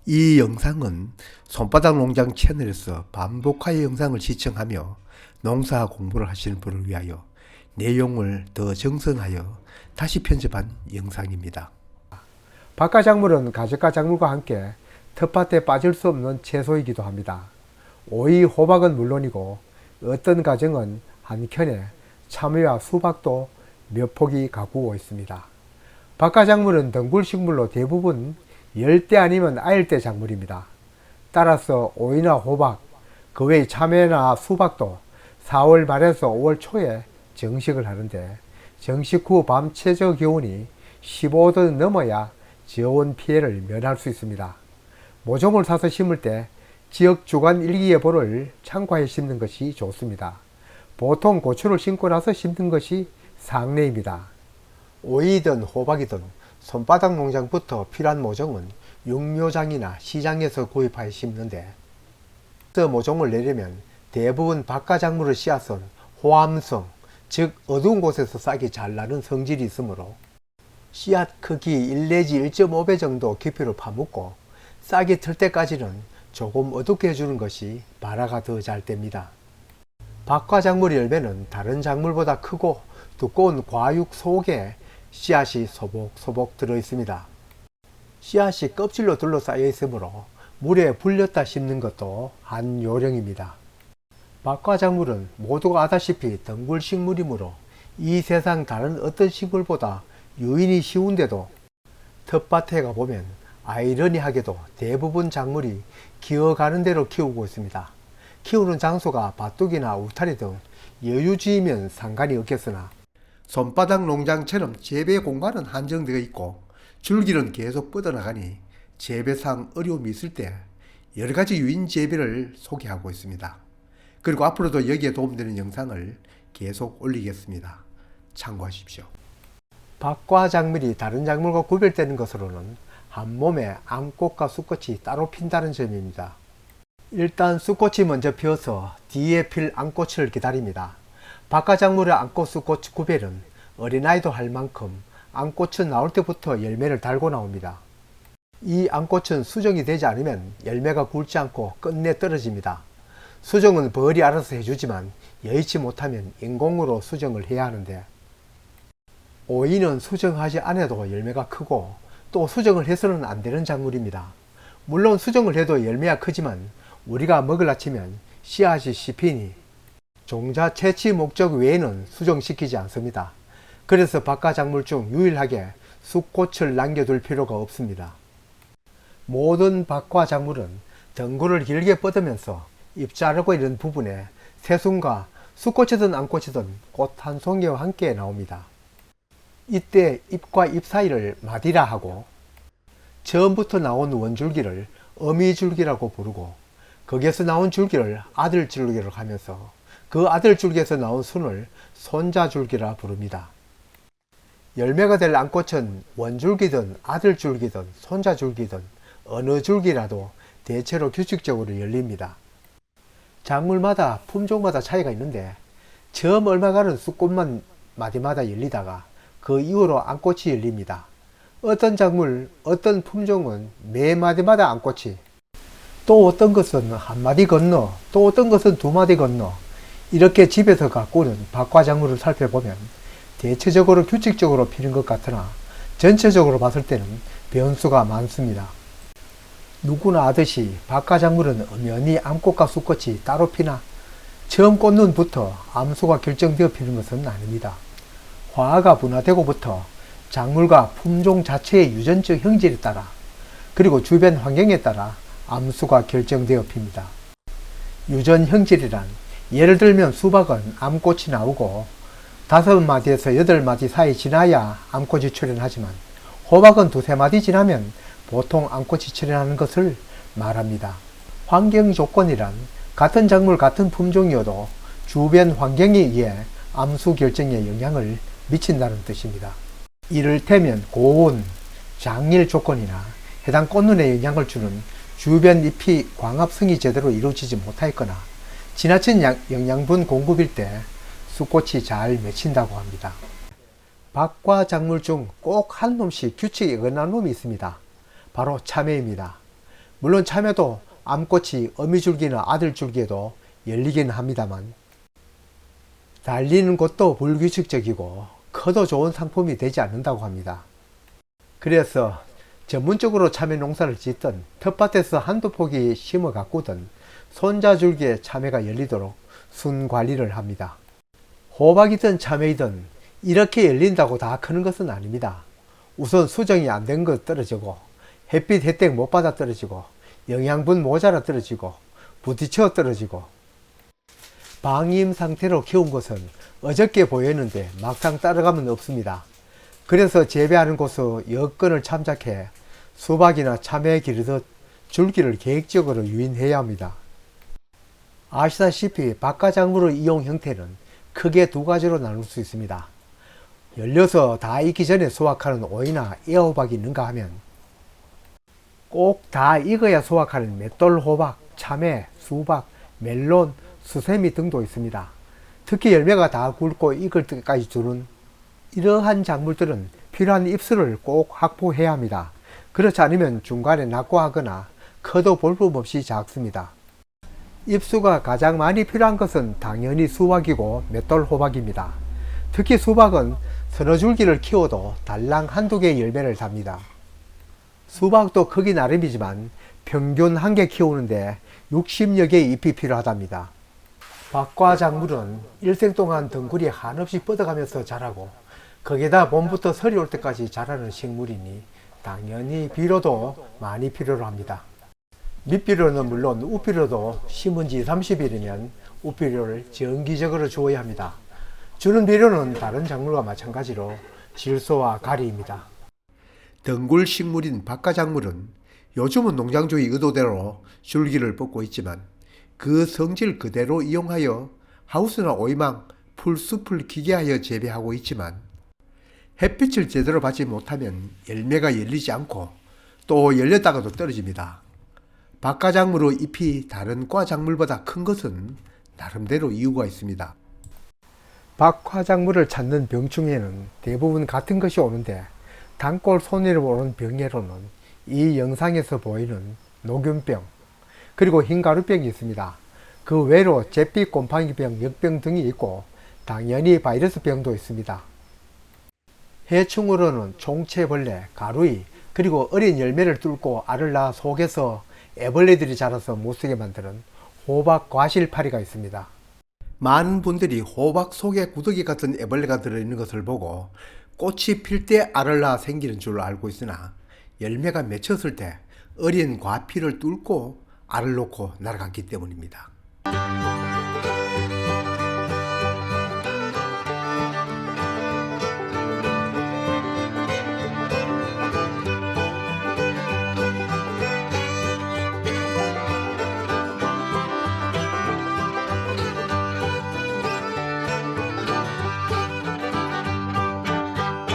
이 영상은 손바닥 농장 채널에서 반복하여 영상을 시청하며 농사 공부를 하시는 분을 위하여 내용을 더 정선하여 다시 편집한 영상입니다. 박과작물은 가적과 작물과 함께 텃밭에 빠질 수 없는 채소이기도 합니다. 오이, 호박은 물론이고 어떤 가정은 한켠에 참외와 수박도 몇 폭이 가꾸고 있습니다. 박과작물은 덩굴식물로 대부분 열대 아니면 아열대 작물입니다. 따라서 오이나 호박, 그 외 참외나 수박도 4월 말에서 5월 초에 정식을 하는데, 정식 후 밤 최저 기온이 15도 넘어야 저온 피해를 면할 수 있습니다. 모종을 사서 심을 때 지역 주간 일기예보를 참고해 심는 것이 좋습니다. 보통 고추를 심고 나서 심는 것이 상례입니다. 오이든 호박이든 손바닥 농장부터 필요한 모종은 육묘장이나 시장에서 구입하여 심는데, 모종을 내려면 대부분 박과작물을 씨앗은 호암성, 즉 어두운 곳에서 싹이 잘 나는 성질이 있으므로 씨앗 크기 1 내지 1.5배 정도 깊이로 파묻고 싹이 틀 때까지는 조금 어둡게 해주는 것이 발화가 더 잘 됩니다. 박과작물 열매는 다른 작물보다 크고 두꺼운 과육 속에 씨앗이 소복소복 들어 있습니다. 씨앗이 껍질로 둘러싸여 있으므로 물에 불렸다 심는 것도 한 요령입니다. 박과작물은 모두가 아다시피 덩굴식물이므로 이 세상 다른 어떤 식물보다 유인이 쉬운데도 텃밭에 가보면 아이러니하게도 대부분 작물이 기어가는 대로 키우고 있습니다. 키우는 장소가 밭둑이나 울타리 등 여유지이면 상관이 없겠으나 손바닥 농장처럼 재배 공간은 한정되어 있고 줄기는 계속 뻗어나가니 재배상 어려움이 있을 때 여러가지 유인 재배를 소개하고 있습니다. 그리고 앞으로도 여기에 도움되는 영상을 계속 올리겠습니다. 참고하십시오. 박과작물이 다른 작물과 구별되는 것으로는 한 몸에 암꽃과 수꽃이 따로 핀다는 점입니다. 일단 수꽃이 먼저 피어서 뒤에 필 암꽃을 기다립니다. 박과작물의 암꽃, 수꽃 구별은 어린아이도 할 만큼 암꽃은 나올 때부터 열매를 달고 나옵니다. 이 암꽃은 수정이 되지 않으면 열매가 굵지 않고 끝내 떨어집니다. 수정은 벌이 알아서 해주지만 여의치 못하면 인공으로 수정을 해야 하는데, 오이는 수정하지 않아도 열매가 크고 또 수정을 해서는 안 되는 작물입니다. 물론 수정을 해도 열매가 크지만 우리가 먹으려 치면 씨앗이 씹히니 종자 채취 목적 외에는 수정시키지 않습니다. 그래서 박과작물 중 유일하게 수꽃을 남겨둘 필요가 없습니다. 모든 박과작물은 덩굴을 길게 뻗으면서 잎 자르고 이런 부분에 새순과 수꽃이든 암꽃이든 꽃 한 송이와 함께 나옵니다. 이때 잎과 잎 사이를 마디라 하고 처음부터 나온 원줄기를 어미줄기라고 부르고 거기에서 나온 줄기를 아들줄기라고 하면서 그 아들줄기에서 나온 순을 손자줄기라 부릅니다. 열매가 될 암꽃은 원줄기든 아들줄기든 손자줄기든 어느 줄기라도 대체로 규칙적으로 열립니다. 작물마다 품종마다 차이가 있는데 처음 얼마간은 수꽃만 마디마다 열리다가 그 이후로 암꽃이 열립니다. 어떤 작물, 어떤 품종은 매 마디마다 암꽃이, 또 어떤 것은 한 마디 건너, 또 어떤 것은 두 마디 건너, 이렇게 집에서 가꾸는 박과작물을 살펴보면 대체적으로 규칙적으로 피는 것 같으나 전체적으로 봤을 때는 변수가 많습니다. 누구나 아듯이 박과작물은 엄연히 암꽃과 수꽃이 따로 피나 처음 꽃눈부터 암수가 결정되어 피는 것은 아닙니다. 화가 분화되고부터 작물과 품종 자체의 유전적 형질에 따라 그리고 주변 환경에 따라 암수가 결정되어 핍니다. 유전 형질이란 예를 들면 수박은 암꽃이 나오고 5마디에서 8마디 사이 지나야 암꽃이 출현하지만 호박은 2~3마디 지나면 보통 암꽃이 출현하는 것을 말합니다. 환경 조건이란 같은 작물 같은 품종이어도 주변 환경에 의해 암수 결정에 영향을 미친다는 뜻입니다. 이를테면 고온, 장일 조건이나 해당 꽃눈에 영향을 주는 주변 잎이 광합성이 제대로 이루어지지 못하였거나 지나친 영양분 공급일 때 수꽃이 잘 맺힌다고 합니다. 박과작물 중 꼭 한 놈씩 규칙이 어긋난 놈이 있습니다. 바로 참외입니다. 물론 참외도 암꽃이 어미줄기나 아들줄기에도 열리긴 합니다만 달리는 것도 불규칙적이고 커도 좋은 상품이 되지 않는다고 합니다. 그래서 전문적으로 참외 농사를 짓던 텃밭에서 한두 포기 심어 가꾸던 손자줄기에 참외가 열리도록 순 관리를 합니다. 호박이든 참외이든 이렇게 열린다고 다 크는 것은 아닙니다. 우선 수정이 안 된 것 떨어지고 햇빛 혜택 못 받아 떨어지고 영양분 모자라 떨어지고 부딪혀 떨어지고 방임 상태로 키운 것은 어저께 보였는데 막상 따라가면 없습니다. 그래서 재배하는 곳의 여건을 참작해 수박이나 참외에 기르듯 줄기를 계획적으로 유인해야 합니다. 아시다시피 박가작물의 이용 형태는 크게 두 가지로 나눌 수 있습니다. 열려서 다 익기 전에 수확하는 오이나 애호박이 있는가 하면 꼭 다 익어야 수확하는 맷돌호박, 참외, 수박, 멜론, 수세미 등도 있습니다. 특히 열매가 다 굵고 익을 때까지 두는 이러한 작물들은 필요한 잎수를 꼭 확보해야 합니다. 그렇지 않으면 중간에 낙과하거나 커도 볼품없이 작습니다. 잎수가 가장 많이 필요한 것은 당연히 수박이고 맷돌호박입니다. 특히 수박은 서너 줄기를 키워도 달랑 한두 개의 열매를 답니다. 수박도 크기 나름이지만 평균 한 개 키우는데 60여 개의 잎이 필요하답니다. 박과작물은 일생 동안 덩굴이 한없이 뻗어가면서 자라고 거기에다 봄부터 설이 올 때까지 자라는 식물이니 당연히 비료도 많이 필요로 합니다. 밑비료는 물론 우비료도 심은 지 30일이면 우비료를 정기적으로 주어야 합니다. 주는 비료는 다른 작물과 마찬가지로 질소와 가리입니다. 덩굴 식물인 박가작물은 요즘은 농장주의 의도대로 줄기를 뽑고 있지만 그 성질 그대로 이용하여 하우스나 오이망, 풀숲을 기계하여 재배하고 있지만 햇빛을 제대로 받지 못하면 열매가 열리지 않고 또 열렸다가도 떨어집니다. 박가작물의 잎이 다른 과작물보다 큰 것은 나름대로 이유가 있습니다. 박화작물을 찾는 병충해는 대부분 같은 것이 오는데 단골 손해를 보는 병해로는 이 영상에서 보이는 녹균병 그리고 흰가루병이 있습니다. 그 외로 잿빛 곰팡이병, 역병 등이 있고 당연히 바이러스병도 있습니다. 해충으로는 총체벌레, 가루이 그리고 어린 열매를 뚫고 알을 낳아 속에서 애벌레들이 자라서 못쓰게 만드는 호박 과실파리가 있습니다. 많은 분들이 호박 속에 구더기 같은 애벌레가 들어있는 것을 보고 꽃이 필 때 알을 낳아 생기는 줄 알고 있으나 열매가 맺혔을 때 어린 과피를 뚫고 알을 놓고 날아갔기 때문입니다.